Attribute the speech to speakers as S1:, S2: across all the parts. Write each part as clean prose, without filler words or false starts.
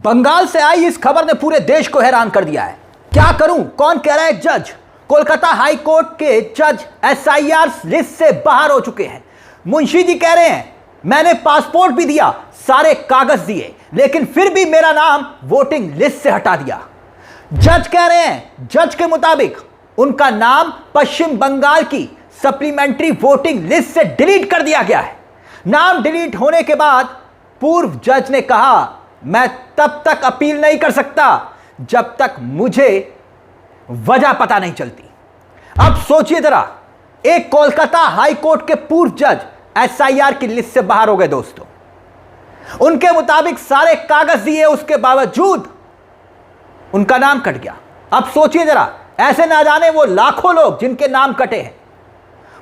S1: बंगाल से आई इस खबर ने पूरे देश को हैरान कर दिया है। क्या करूं, कौन कह रहा है जज। कोलकाता हाई कोर्ट के जज एसआईआर लिस्ट से बाहर हो चुके हैं। मुंशी जी कह रहे हैं मैंने पासपोर्ट भी दिया, सारे कागज दिए, लेकिन फिर भी मेरा नाम वोटिंग लिस्ट से हटा दिया। जज कह रहे हैं जज के मुताबिक उनका नाम पश्चिम बंगाल की सप्लीमेंट्री वोटिंग लिस्ट से डिलीट कर दिया गया है। नाम डिलीट होने के बाद पूर्व जज ने कहा मैं तब तक अपील नहीं कर सकता जब तक मुझे वजह पता नहीं चलती। अब सोचिए जरा, एक कोलकाता हाई कोर्ट के पूर्व जज एसआईआर की लिस्ट से बाहर हो गए दोस्तों। उनके मुताबिक सारे कागज दिए, उसके बावजूद उनका नाम कट गया। अब सोचिए जरा, ऐसे ना जाने वो लाखों लोग जिनके नाम कटे हैं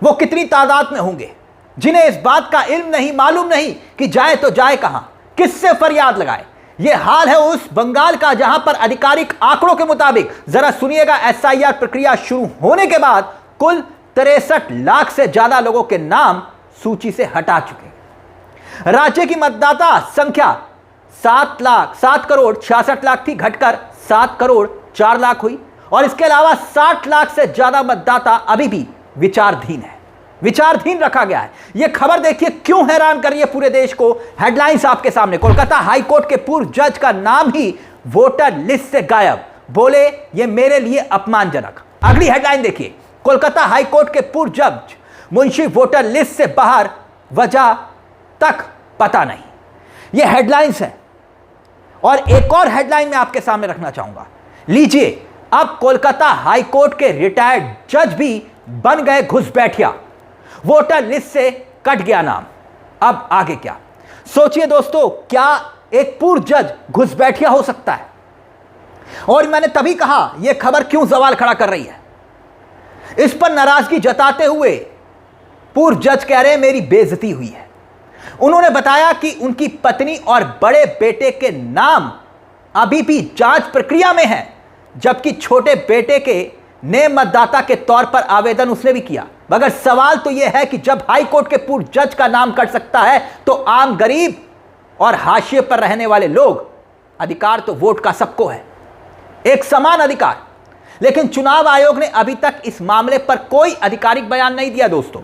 S1: वो कितनी तादाद में होंगे, जिन्हें इस बात का इल्म नहीं, मालूम नहीं कि जाए तो जाए कहां, किससे फरियाद लगाए। यह हाल है उस बंगाल का जहां पर आधिकारिक आंकड़ों के मुताबिक, जरा सुनिएगा, एसआईआर प्रक्रिया शुरू होने के बाद कुल 63 लाख से ज्यादा लोगों के नाम सूची से हटा चुके। राज्य की मतदाता संख्या 7 करोड़ 66 लाख थी, घटकर 7 करोड़ 4 लाख हुई। और इसके अलावा 60 लाख से ज्यादा मतदाता अभी भी विचाराधीन रखा गया है। यह खबर देखिए क्यों हैरान कर रही है पूरे देश को। हेडलाइंस आपके सामने, कोलकाता हाई कोर्ट के पूर्व जज का नाम ही वोटर लिस्ट से गायब, बोले यह मेरे लिए अपमानजनक। अगली हेडलाइन देखिए, कोलकाता हाई कोर्ट के पूर्व जज मुंशी वोटर लिस्ट से बाहर, वजह तक पता नहीं। यह हेडलाइंस है। और एक और हेडलाइन मैं आपके सामने रखना चाहूंगा, लीजिए। अब कोलकाता हाई कोर्ट के रिटायर्ड जज भी बन गए घुसपैठिया, वोटर लिस्ट से कट गया नाम। अब आगे क्या, सोचिए दोस्तों, क्या एक पूर्व जज घुसपैठिया हो सकता है? और मैंने तभी कहा यह खबर क्यों सवाल खड़ा कर रही है। इस पर नाराजगी जताते हुए पूर्व जज कह रहे हैं मेरी बेइज्जती हुई है। उन्होंने बताया कि उनकी पत्नी और बड़े बेटे के नाम अभी भी जांच प्रक्रिया में है, जबकि छोटे बेटे के ने मतदाता के तौर पर आवेदन उसने भी किया। मगर सवाल तो यह है कि जब हाई कोर्ट के पूर्व जज का नाम कट सकता है तो आम गरीब और हाशिए पर रहने वाले लोग, अधिकार तो वोट का सबको है, एक समान अधिकार। लेकिन चुनाव आयोग ने अभी तक इस मामले पर कोई आधिकारिक बयान नहीं दिया दोस्तों।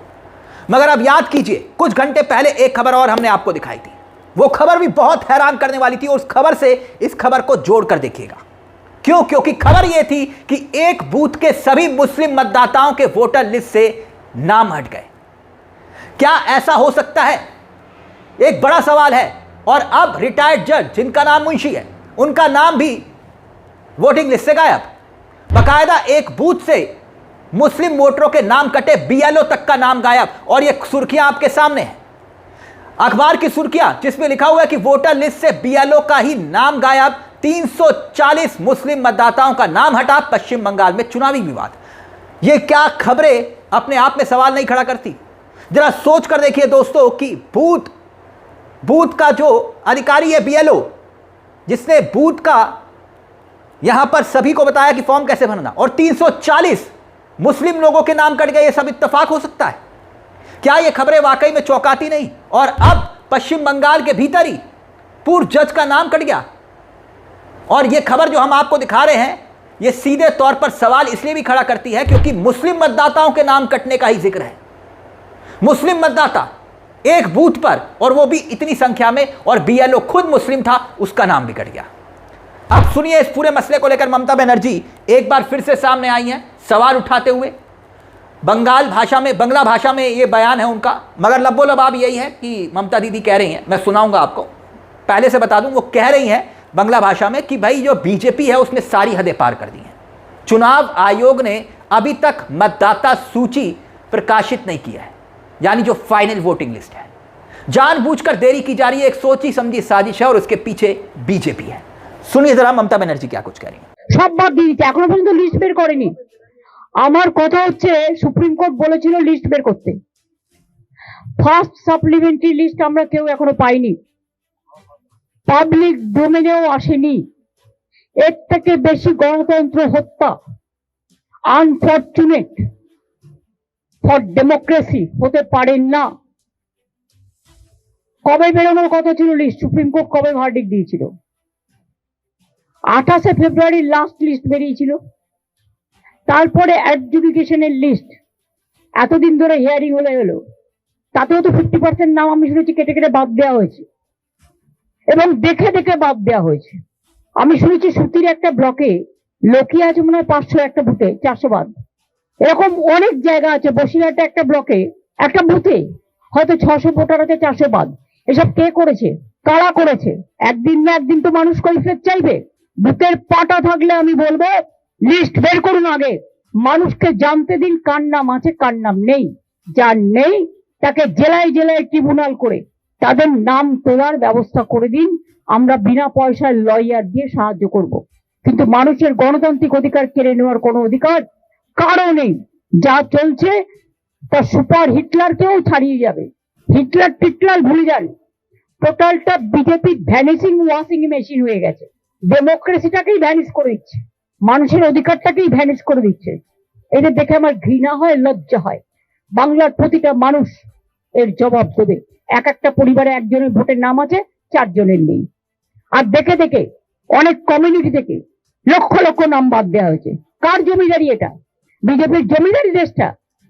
S1: मगर अब याद कीजिए, कुछ घंटे पहले एक खबर और हमने आपको दिखाई थी। वो खबर भी बहुत हैरान करने वाली थी और उस खबर से इस खबर को जोड़कर देखिएगा। क्यों? क्योंकि खबर यह थी कि एक बूथ के सभी मुस्लिम मतदाताओं के वोटर लिस्ट से नाम हट गए। क्या ऐसा हो सकता है? एक बड़ा सवाल है। और अब रिटायर्ड जज जिनका नाम मुंशी है, उनका नाम भी वोटिंग लिस्ट से गायब। बाकायदा एक बूथ से मुस्लिम वोटरों के नाम कटे, बीएलओ तक का नाम गायब। और ये सुर्खियां आपके सामने है, अखबार की सुर्खियां, जिसमें लिखा हुआ है कि वोटर लिस्ट से बीएलओ का ही नाम गायब, 340 मुस्लिम मतदाताओं का नाम हटा, पश्चिम बंगाल में चुनावी विवाद। ये क्या खबरें अपने आप में सवाल नहीं खड़ा करती? जरा सोच कर देखिए दोस्तों कि बूथ का जो अधिकारी है बीएलओ, जिसने बूथ का यहां पर सभी को बताया कि फॉर्म कैसे भरना, और 340 मुस्लिम लोगों के नाम कट गए, ये सब इत्तेफाक हो सकता है? क्या ये खबरें वाकई में चौंकाती नहीं? और अब पश्चिम बंगाल के भीतर ही पूर्व जज का नाम कट गया। और ये खबर जो हम आपको दिखा रहे हैं, ये सीधे तौर पर सवाल इसलिए भी खड़ा करती है क्योंकि मुस्लिम मतदाताओं के नाम कटने का ही जिक्र है। मुस्लिम मतदाता एक बूथ पर, और वो भी इतनी संख्या में, और बीएलओ खुद मुस्लिम था, उसका नाम भी कट गया। अब सुनिए, इस पूरे मसले को लेकर ममता बनर्जी एक बार फिर से सामने आई हैं, सवाल उठाते हुए। बंगला भाषा में ये बयान है उनका, मगर लब्बो लबाब यही है कि ममता दीदी कह रही हैं, मैं सुनाऊंगा आपको, पहले से बता दूं, वो कह रही हैं बंगला भाषा में कि भाई जो बीजेपी है उसने सारी हदें पार कर दी हैं। चुनाव आयोग ने अभी तक मतदाता सूची प्रकाशित नहीं किया है, यानी जो फाइनल वोटिंग लिस्ट है। जानबूझकर देरी की जा रही है, एक सोची समझी साजिश है और उसके पीछे बीजेपी है। सुनिए जरा ममता बनर्जी क्या कुछ कह रही हैं।
S2: सब बात দিয়ে দিতে, এখনো পর্যন্ত লিস্ট বের করেনি। আমার কথা হচ্ছে সুপ্রিম কোর্ট বলেছিল লিস্ট বের করতে। ফার্স্ট সাপ্লিমেন্টারি লিস্ট আমরা কেউ এখনো পাইনি, পাবলিক ডোমেনেও আসেনি। এর থেকে বেশি গণতন্ত্র হত্যা, আনফরচুনেট ফর ডেমোক্রেসি হতে পারে না। কবে বেরোনোর কথা ছিল লিস্ট? সুপ্রিম কোর্ট কবে ভার্ডিক্ট দিয়েছিল? 28 ফেব্রুয়ারি লাস্ট লিস্ট বেরিয়েছিল, তারপরে অ্যাডজুডিকেশনের লিস্ট এতদিন ধরে হিয়ারিং হলো, তাতেও তো 50% নাম আমি শুনেছি কেটে কেটে বাদ দেওয়া হয়েছে এবং দেখে দেখে বাদ দেওয়া হয়েছে। আমি শুনেছি সুতির একটা ব্লকে লোকে আছে মনে হয় 500, একটা বুথে 400 বাদ। এরকম অনেক জায়গা আছে, বসিরহাটে একটা ব্লকে একটা বুথে হয়তো 600 ভোটার আছে, 400 বাদ। এসব কে করেছে, কারা করেছে? একদিন না একদিন তো মানুষ কৈফিয়ত চাইবে। বুথের পাটা থাকলে আমি বলবো লিস্ট বের করুন আগে, মানুষকে জানতে দিন কার নাম আছে কার নাম নেই। যার নেই তাকে জেলায় জেলায় ট্রিব্যুনাল করে তাদের নাম তোলার ব্যবস্থা করে দিন। আমরা বিনা পয়সায় লয়ার দিয়ে সাহায্য করব, কিন্তু মানুষের গণতান্ত্রিক অধিকার কেড়ে নেওয়ার কোনো অধিকার কারো নেই। যা চলছে তা সুপার হিটলারকেও ছাড়িয়ে যাবে। হিটলার টিটলার ভুলে যান, টোটালটা বিজেপি ভ্যানিসিং ওয়াশিং মেশিন হয়ে গেছে। ডেমোক্রেসিটাকেই ভ্যানিশ করে দিচ্ছে, মানুষের অধিকারটাকেই ভ্যানিশ করে দিচ্ছে। এটা দেখে আমার ঘৃণা হয়, লজ্জা হয়। বাংলার প্রতিটা মানুষ এর জবাব দেবে। এক একটা পরিবারে একজনের ভোটের নাম আছে, 4 জনের নেই। আর দেখে দেখে অনেক কমিউনিটি থেকে লক্ষ লক্ষ নাম বাদ দেওয়া হয়েছে। কার জমিদারি এটা? বিজেপির জমিদারি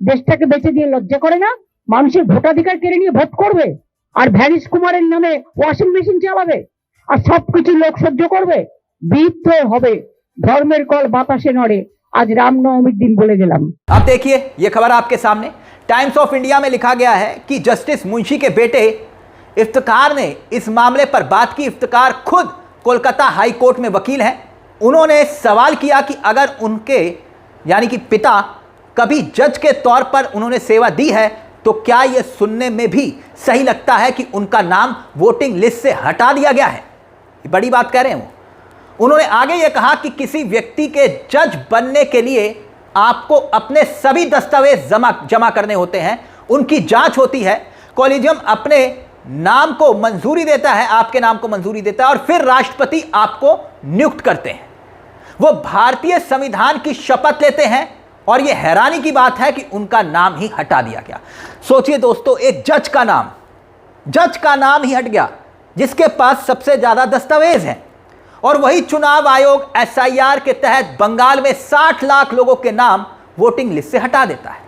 S2: দেশটাকে বেঁচে দিয়ে লজ্জা করে না? মানুষের ভোটাধিকার কেড়ে নিয়ে ভোট করবে আর ভ্যানিশ কুমারের নামে ওয়াশিং মেশিন চালাবে আর সবকিছু লোক সহ্য করবে? বিদ্রোহ হবে, ধর্মের কল বাতাসে নড়ে। आज रामनवमी दिन बोले गेलाम।
S1: अब देखिए ये खबर आपके सामने, टाइम्स ऑफ इंडिया में लिखा गया है कि जस्टिस मुंशी के बेटे इफ्तिकार ने इस मामले पर बात की। इफ्तिकार खुद कोलकाता हाई कोर्ट में वकील हैं। उन्होंने सवाल किया कि अगर उनके यानी कि पिता कभी जज के तौर पर उन्होंने सेवा दी है तो क्या यह सुनने में भी सही लगता है कि उनका नाम वोटिंग लिस्ट से हटा दिया गया है? बड़ी बात कह रहे हैं वो। उन्होंने आगे यह कहा कि किसी व्यक्ति के जज बनने के लिए आपको अपने सभी दस्तावेज जमा करने होते हैं, उनकी जांच होती है, कॉलेजियम अपने नाम को मंजूरी देता है, आपके नाम को मंजूरी देता है और फिर राष्ट्रपति आपको नियुक्त करते हैं। वो भारतीय संविधान की शपथ लेते हैं और यह हैरानी की बात है कि उनका नाम ही हटा दिया गया। सोचिए दोस्तों, एक जज का नाम ही हट गया जिसके पास सबसे ज्यादा दस्तावेज हैं, और वही चुनाव आयोग एसआईआर के तहत बंगाल में 60 लाख लोगों के नाम वोटिंग लिस्ट से हटा देता है।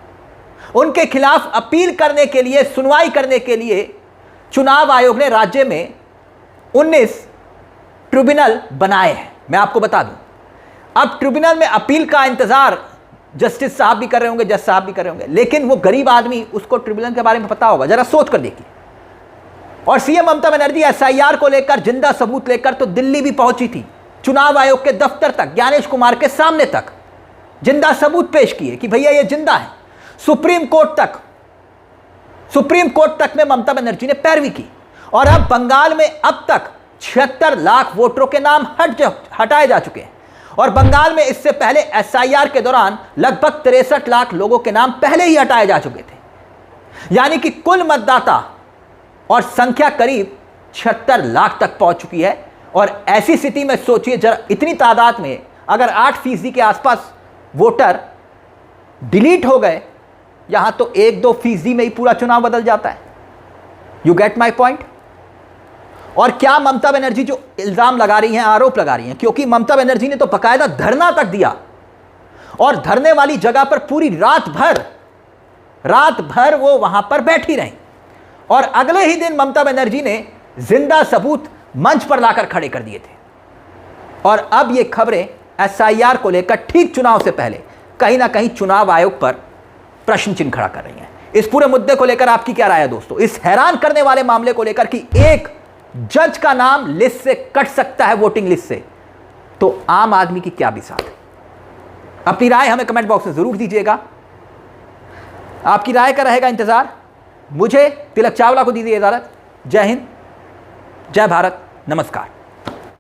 S1: उनके खिलाफ अपील करने के लिए, सुनवाई करने के लिए चुनाव आयोग ने राज्य में 19 ट्रिब्यूनल बनाए हैं। मैं आपको बता दूं, अब ट्रिब्यूनल में अपील का इंतजार जस्टिस साहब भी कर रहे होंगे, जज साहब भी कर रहे होंगे, लेकिन वो गरीब आदमी, उसको ट्रिब्यूनल के बारे में पता होगा? जरा सोच कर देखिए। और सीएम ममता बनर्जी एसआईआर को लेकर जिंदा सबूत लेकर तो दिल्ली भी पहुंची थी, चुनाव आयोग के दफ्तर तक, ज्ञानेश कुमार के सामने तक जिंदा सबूत पेश किए कि भैया ये जिंदा है। सुप्रीम कोर्ट तक में ममता बनर्जी ने पैरवी की। और अब बंगाल में अब तक 76 लाख वोटरों के नाम हटाए जा चुके हैं। और बंगाल में इससे पहले एसआईआर के दौरान लगभग 63 लाख लोगों के नाम पहले ही हटाए जा चुके थे। यानी कि कुल मतदाता और संख्या करीब 76 लाख तक पहुंच चुकी है। और ऐसी स्थिति में सोचिए जरा, इतनी तादाद में अगर 8% के आसपास वोटर डिलीट हो गए, यहां तो 1-2% में ही पूरा चुनाव बदल जाता है। You get my point? और क्या ममता बनर्जी जो इल्जाम लगा रही हैं, आरोप लगा रही हैं, क्योंकि ममता बनर्जी ने तो बाकायदा धरना तक दिया और धरने वाली जगह पर पूरी रात भर वो वहां पर बैठी रही और अगले ही दिन ममता बनर्जी ने जिंदा सबूत मंच पर लाकर खड़े कर दिए थे। और अब ये खबरें एसआईआर को लेकर ठीक चुनाव से पहले कहीं ना कहीं चुनाव आयोग पर प्रश्न चिन्ह खड़ा कर रही हैं। इस पूरे मुद्दे को लेकर आपकी क्या राय है दोस्तों? इस हैरान करने वाले मामले को लेकर कि एक जज का नाम लिस्ट से कट सकता है, वोटिंग लिस्ट से, तो आम आदमी की क्या बिसात है? अपनी राय हमें कमेंट बॉक्स में जरूर दीजिएगा। आपकी राय का रहेगा इंतजार। मुझे तिलक चावला को दीजिए इजाजत। जय हिंद, जय भारत, नमस्कार।